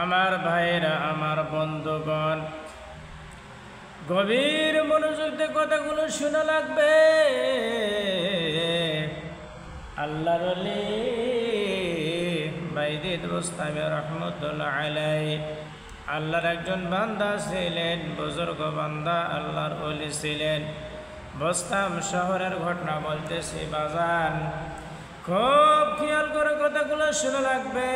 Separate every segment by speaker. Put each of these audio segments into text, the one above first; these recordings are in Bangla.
Speaker 1: আমার ভাইরা, আমার বন্ধুগণ, গভীর মনোযোগ দিয়ে কথাগুলো শোনা লাগবে। আল্লাহর ওলি বাইজিদ বুস্তামি রহমতুল্লাহ আলাইহি আল্লাহর একজন বান্দা ছিলেন, বুজুর্গ বান্দা, আল্লাহর ওলি ছিলেন। বুস্তাম শহরের ঘটনা বলতেছি বাজান, খুব খেয়াল করে কথাগুলো শোনা লাগবে।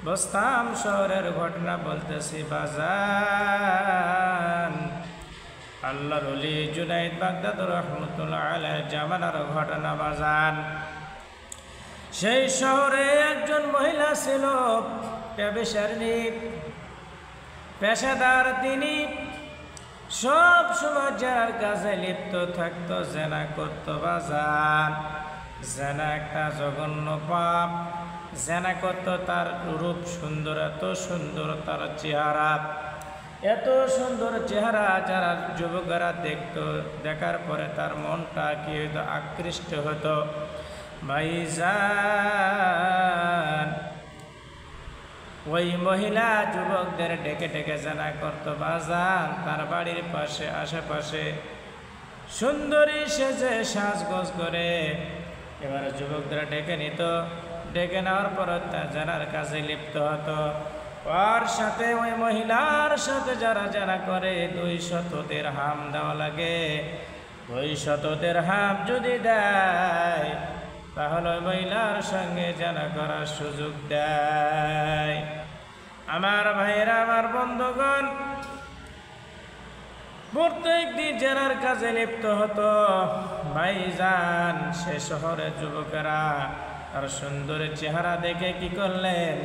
Speaker 1: বুস্তাম শহরের ঘটনা বলতেছি বাজান, আল্লাহর ওলি জুনাইদ বাগদাদ রহমতুল্লাহ আলাইহি জামানার ঘটনা বাজান। সেই শহরে একজন মহিলা ছিল, ব্যভিচারিণী, পেশাদার। তিনি সব সময় জেনার কাজে লিপ্ত থাকতো, জেনা করতো বাজান। জেনা একটা জঘন্য পাপ। জেনা করতো, তার রূপ সুন্দর, এত সুন্দর তার চেহারা, এত সুন্দর চেহারা, যারা যুবকেরা দেখতো, দেখার পরে তার মনটা কি হইতো, আকৃষ্ট হতো। ভাইজান, ওই মহিলা যুবকদের ডেকে ডেকে জানা করতো বাজান। তার বাড়ির পাশে আশেপাশে সুন্দরী সেজে সাজগোজ করে এবার যুবকদের ডেকে নিত। ডেকে নেওয়ার পর তার জানার কাজে লিপ্ত হতো। ওর সাথে, ওই মহিলার সাথে যারা জানা করে 200 দিরহাম দেওয়া লাগে। 200 দিরহাম যদি দেয় তাহলে ওই মহিলার সঙ্গে জানা করার সুযোগ দেয়। আমার ভাইয়েরা, আমার বন্ধুগণ, প্রত্যেক দিন জেনার কাজে লিপ্ত হতো ভাইজান। সে শহরের যুবকেরা তার সুন্দর চেহারা দেখে কি করলেন,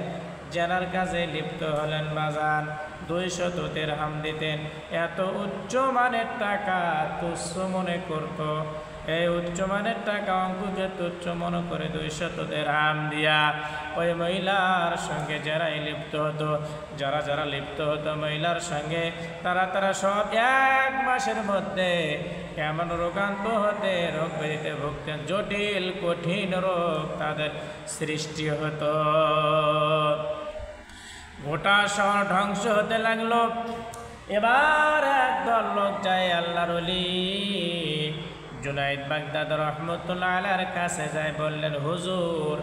Speaker 1: জেনার কাজে লিপ্ত হলেন বাজান। 200 দিরহাম দিতেন। এত উচ্চ মানের টাকা তুচ্ছ মনে করত। এই উচ্চমানের টাকা অঙ্কুকে তুচ্ছ মনে করে 200 দিরহাম দিয়া ওই মহিলার সঙ্গে যারাই লিপ্ত হতো, যারা লিপ্ত হতো মহিলার সঙ্গে, তারা সব 1 মাসের মধ্যে এমন রোগান্ত হতে, রোগ ব্যাধিতে ভুগতেন। জটিল কঠিন রোগ তাদের সৃষ্টি হতো। গোটা শহর ধ্বংস হতে লাগলো। এবার একদল লোক যায় আল্লাহর ওলি জুনাইদ বাগদাদ রহমতুল্লাহ আলাইহির কাছে যায়, বললেন, হুজুর,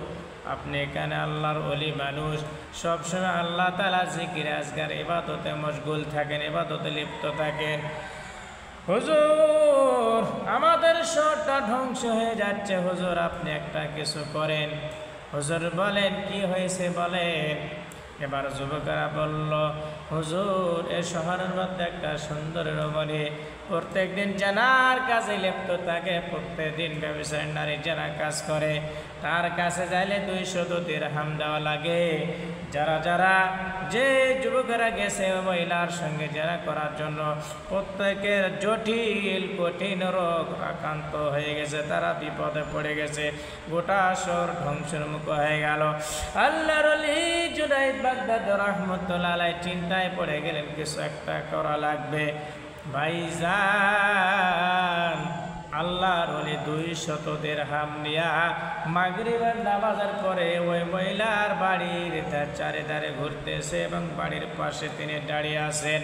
Speaker 1: আপনি এখানে আল্লাহর ওলি মানুষ, সবসময় আল্লাহ তাআলা জিকির আজকার ইবাদতে মশগুল থাকেন, ইবাদতে লিপ্ত থাকেন। হুজুর, আমাদের শহরটা ধ্বংস হয়ে যাচ্ছে, হুজুর আপনি একটা কিছু করেন। হুজুর বলেন, কি হয়েছে বলেন। এবার যুবকেরা বলল, হুজুর, এ শহরের মধ্যে একটা সুন্দর রমণী প্রত্যেক দিন জানার কাজে লিপ্ত থাকে, প্রত্যেক দিন ব্যবসায়ী নারী জানা কাজ করে। তার কাছে যাইলে 200 দিরহাম দেওয়া লাগে। যে যুবকেরা গেছে মহিলার সঙ্গে জানা করার জন্য, প্রত্যেকের জটিল কঠিন রোগ আক্রান্ত হয়ে গেছে, তারা বিপদে পড়ে গেছে। গোটা শহর ধ্বংসের মুখ হয়ে গেল। আল্লাহর ওলি জুনাইদ বাগদাদ রহমতুল্লাহ আলাইহি চিন্তায় পড়ে গেলেন, কিছু একটা করা লাগবে। ভাইজান, আল্লাহর ওলি 200 দিরহাম নিয়া মাগরিবের নামাজের পরে ওই মহিলার বাড়ির চারিধারে ঘুরতেছে এবং বাড়ির পাশে তিনি দাঁড়িয়ে আছেন।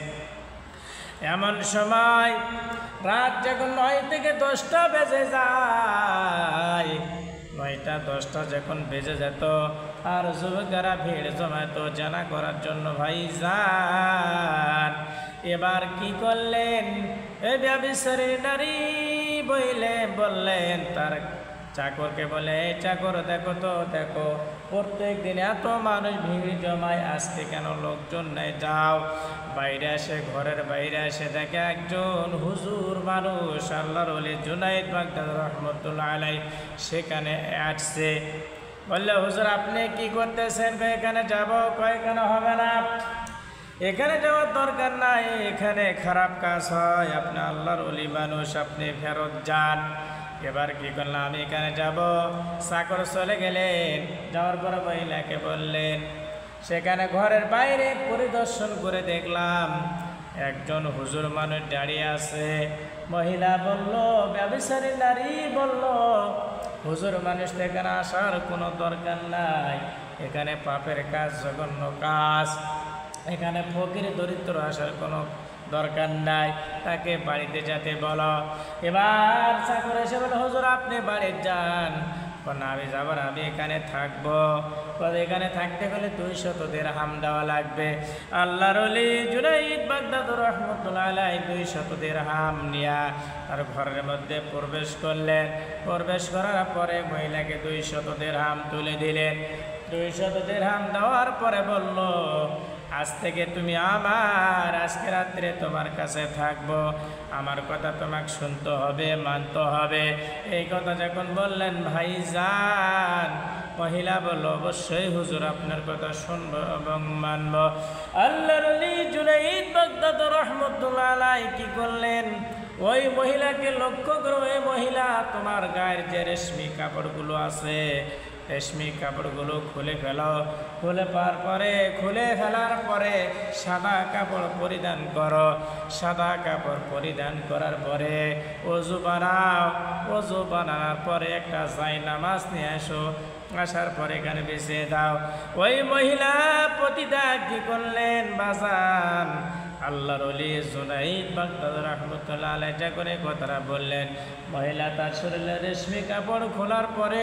Speaker 1: এমন সময় রাত যখন 9 থেকে 10টা বেজে যায়, 9টা 10টা যখন বেজে যেত আর যুবকেরা ভিড় জমাত জানা করার জন্য, ভাইজান এবার কি করলেন, এই ব্যভিচারী নারী বললেন তার চাকরকে, বলে, এই চাকর দেখো তো, দেখো প্রত্যেক দিন এত মানুষ ভিড় জমায়, আজকে কেন লোকজন নেই, যাও বাইরে এসে, ঘরের বাইরে এসে দেখে একজন হুজুর মানুষ আল্লাহর ওলি জুনাইদ বাগদাদ রহমতুল্লাহ আলাইহি সেখানে আসছে। বললে, হুজুর আপনি কি করতেছেন? এখানে যাবো। এখানে হবে না, এখানে যাওয়ার দরকার নাই, এখানে খারাপ কাজ হয়, আপনি আল্লাহর ওলি মানুষ, আপনি ফেরত যান। এবার কি করলাম, আমি এখানে যাব। চাকর চলে গেলেন। যাওয়ার পর মহিলাকে বললেন, সেখানে ঘরের বাইরে পরিদর্শন করে দেখলাম একজন হুজুর মানুষ দাঁড়িয়ে আছে। মহিলা বলল, ব্যভিচারী নারী বলল, হুজুর মানুষ এখানে আসার কোনো দরকার নাই, এখানে পাপের কাজ, জঘন্য কাজ, এখানে ফকির দরিদ্র আসার কোনো দরকার নাই, তাকে বাড়িতে যেতে বলো। এবার চাকর এসে বলে, হুজুর আপনি বাড়ি যান। না আমি যাব না, আমি এখানে থাকবো। এখানে থাকতে গেলে 200 দিরহাম দেওয়া লাগবে। আল্লাহর ওলি জুনাইদ বাগদাদী রাহমাতুল্লাহ আলাইহি 200 দিরহাম নিয়া তার ঘরের মধ্যে প্রবেশ করলেন। প্রবেশ করার পরে মহিলাকে 200 দিরহাম তুলে দিলেন। 200 দিরহাম দেওয়ার পরে বলল, আজ থেকে তুমি আমার, আজকে রাত্রে তোমার কাছে থাকবো, আমার কথা তোমাকে শুনতে হবে, মানতে হবে। এই কথা যখন বললেন ভাইজান, মহিলা বলল, অবশ্যই হুজুর আপনার কথা শুনবো এবং মানব। আল্লাহর ওলি জুনাইদ বাগদাদী রাহমাতুল্লাহ আলাইহি কি করলেন, ওই মহিলাকে লক্ষ্য করো, এই মহিলা তোমার গায়ের যে রেশমি কাপড়গুলো আছে, রেশমি কাপড়গুলো খুলে ফেলো। খুলে ফেলার পরে সাদা কাপড় পরিধান করো। সাদা কাপড় পরিধান করার পরে ওযু বানাও। ওযু বানানোর পরে একটা জায়নামাজ নিয়ে আসো। আসার পরে এখানে বিছিয়ে দাও। ওই মহিলা পতিতা কি করলেন বাজান, আল্লাহর ওলি জুনাইদ বাগদাদী রাহমাতুল্লাহ আলাইহি যা করে কথাটা বললেন, মহিলা তার শরীরে রেশমি কাপড় খোলার পরে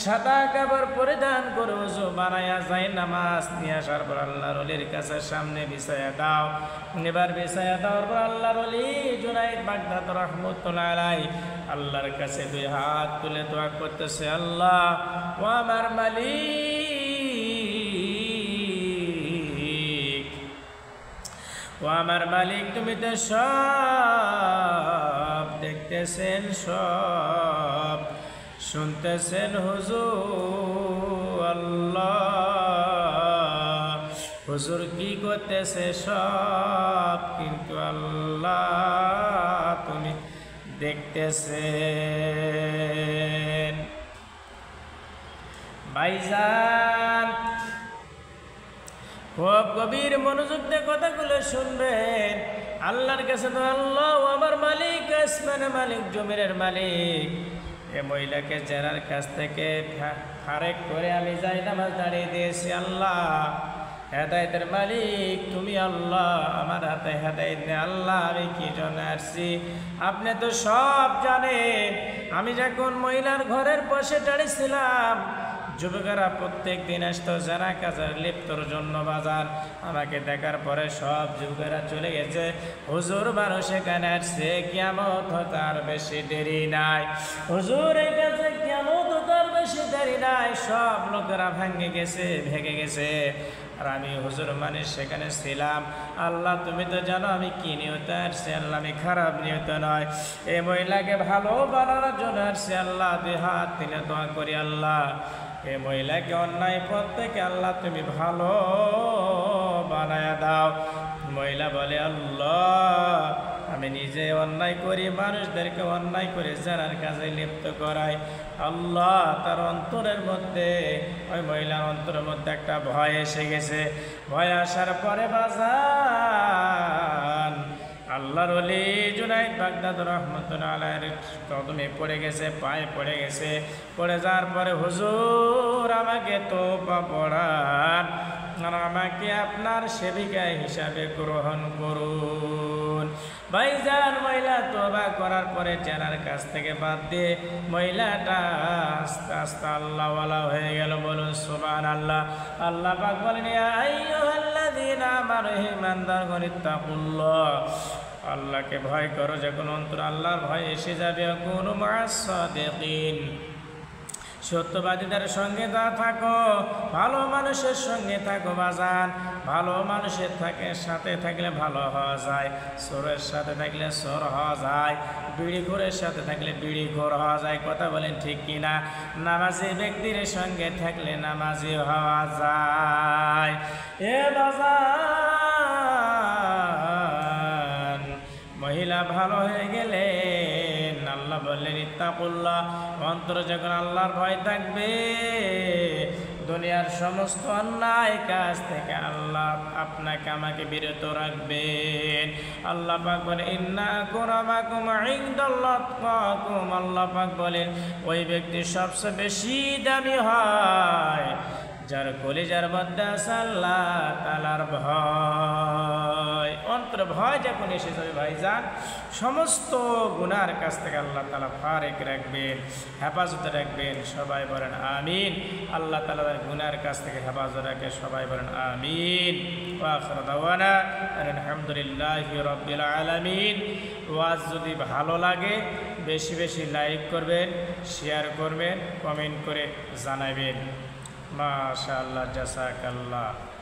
Speaker 1: সাদা কাপড় পরিধান করে ওযু বানায়া যায়, নামাজ নিয়ে আসার পর আল্লাহর ওলির কাছে সামনে বিছায়া দাও। এবার বিছায়া দেওয়ার পর আল্লাহর ওলি জুনাইদ বাগদাদী রাহমাতুল্লাহ আলাইহি আল্লাহর কাছে 2 হাত তুলে দোয়া করতেছে, আল্লাহ ও আমার মালিক, ও আমার মালিক, তুমি তো সব দেখতেছেন, সব শুনতেছেন হুজুর। আল্লাহ হুজুর কি করতেছে সব কিন্তু আল্লাহ তুমি দেখতেছেন। ভাইজান খুব গভীর মনোযোগ দিয়ে কথাগুলো শুনবেন। আল্লাহর কাছে তো আল্লাহ আমার মালিক, আসমানের মালিক, জমিনের মালিক। এ মহিলাকে জেনার কাছ থেকে ফারেক করে আমি যাই নামাজ দাঁড়িয়ে দিয়েছি। আল্লাহ হেদায়েতের মালিক তুমি, আল্লাহ আমার হাতে হেদায়েত নেই। আল্লাহ আমি কি জন্য আসছি আপনি তো সব জানেন। আমি যখন মহিলার ঘরের পাশে দাঁড়িয়েছিলাম, যুবকেরা প্রত্যেক দিন আসতো জানা কাজের লিপ্তর জন্য বাজার। আমাকে দেখার পরে সব যুবকেরা চলে গেছে। হুজুর মানুষ এখানে আসছে, কিয়ামত হতে আর বেশি দেরি নাই। হুজুর এই কাছে কিয়ামত হতে আর বেশি দেরি নাই। সব লোকেরা ভেঙে গেছে। আর আমি হুজুর মানে সেখানে ছিলাম। আল্লাহ তুমি তো জানো আমি কি নিয়তে আসছি। আল্লাহ আমি খারাপ নিয়ত নয়, এই মহিলাকে ভালো বানানোর জন্য আসছি। আল্লাহ 2 হাত তুলে দোয়া করি, আল্লাহ এই মহিলাকে অন্যায় পথ থেকে আল্লাহ তুমি ভালো বানায়া দাও। মহিলা বলে, আল্লাহ আমি নিজে অন্যায় করি, মানুষদেরকে অন্যায় করে জানার কাজে লিপ্ত করাই। আল্লাহ তার অন্তরের মধ্যে, ওই মহিলার অন্তরের মধ্যে একটা ভয় এসে গেছে। ভয় আসার পরে বাজান আল্লাহর ওলি জুনাইদ বাগদাদী রাহমাতুল্লাহ আলাইহির কদমে পড়ে গেছে, পায়ে পড়ে গেছে। পড়ে যাওয়ার পরে, হুজুর আমাকে তওবা পড়ান, আর আমাকে আপনার সেবিকা হিসাবে গ্রহণ করুন। ভাইজান মহিলা তওবা করার পরে জেনার কাছ থেকে বাদ দিয়ে মহিলাটা আস্তে আস্তে আল্লাহওয়ালা হয়ে গেল। বলুন সুবহানাল্লাহ। আল্লাহ পাক বলেন, ইয়া আইয়ুহাল্লাযীনা আমানু ঈমানদারগণ ইত্তাকুল্লাহ, আল্লাহকে ভয় করো। যখন অন্তর আল্লাহর ভয় এসে যাবে, কুনু মা'আস সাদিকিন, সত্যবাদীদের সঙ্গে যা থাকো, ভালো মানুষের সঙ্গে থাকো বাজান। ভালো মানুষের সাথে থাকলে ভালো হওয়া যায়, চোরের সাথে থাকলে চোর হওয়া যায়, বিড়িখোরের সাথে থাকলে বিড়িখোর হওয়া যায়। কথা বলেন ঠিক কিনা? নামাজি ব্যক্তির সঙ্গে থাকলে নামাজি হওয়া যায়। এ বাজান মহিলা ভালো হয়ে গেলেন। আল্লাহ বললেন ইত্তাকুল্লাহ, অন্তরে যখন আল্লাহর ভয় থাকবে, দুনিয়ার সমস্ত অন্যায় কাজ থেকে আল্লাহ আপনাকে আমাকে বিরত রাখবেন। আল্লাহ পাক বলেন, ইন্না আকরামাকুম ইনদাল্লাহি আতকাকুম, আল্লাহ পাক বলেন ওই ব্যক্তি সবচেয়ে বেশি দামি হয় যার কলিজার মধ্যে আছে আল্লাহ তাআলার ভয়, অন্তর ভয় যখন এসে যাবে ভাইজান, সমস্ত গুনার কাছ থেকে আল্লাহ তাআলা ফারেক রাখবেন, হেফাজতে রাখবেন। সবাই বলেন আমিন। আল্লাহ তাআলার গুনার কাছ থেকে হেফাজত রাখে, সবাই বলেন আমিন। ওয়া আখিরু দাওয়ানা আলহামদুলিল্লাহি রাব্বিল আলামিন। ওয়াজ যদি ভালো লাগে বেশি বেশি লাইক করবেন, শেয়ার করবেন, কমেন্ট করে জানাবেন। মাশাআল্লাহ, জাযাকাল্লাহ।